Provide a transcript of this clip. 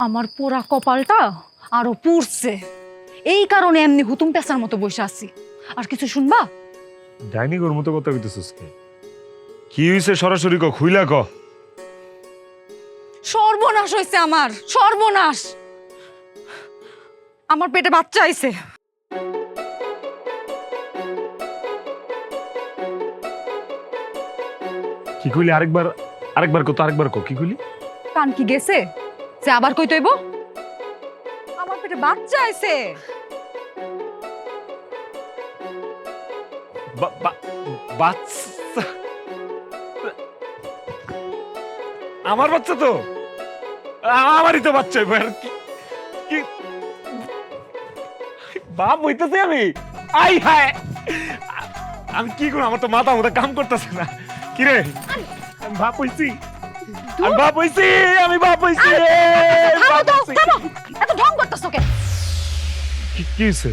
আমার পোড়া কপালটা আরো পুড়ছে, এই কারণে এমনি হুতুম পেঁচার মতো বসে আছি। আর কিছু শুনবা? ডাইনিগর মতো কথা কইতেছিস কি হইছে? সরাসরি ক, খুইলা ক। সর্বনাশ হয়েছে আমার, সর্বনাশ। আমার পেটে বাচ্চা আইছে। কি কইলি? আরেকবার কত, আরেকবার ক, কি কইলি? কান কি গেছে যে আবার কই তৈব? আমার পেটে বাচ্চা আইছে। বাচ্চা? আমার বাচ্চা তো, আমারই তো বাচ্চা হইবো। আর কি বাপ হইতেছে আমি? আই হায়, আমি কি করব? আমার তো মাথা মতো কাম করতেছে না। কি রে, আমি বাপ হইছি? আমি বাপ হইছি, আমি বাপ হইছি। থামো তো, থামো। এত ঢং করতেছো কে? কি হইছে?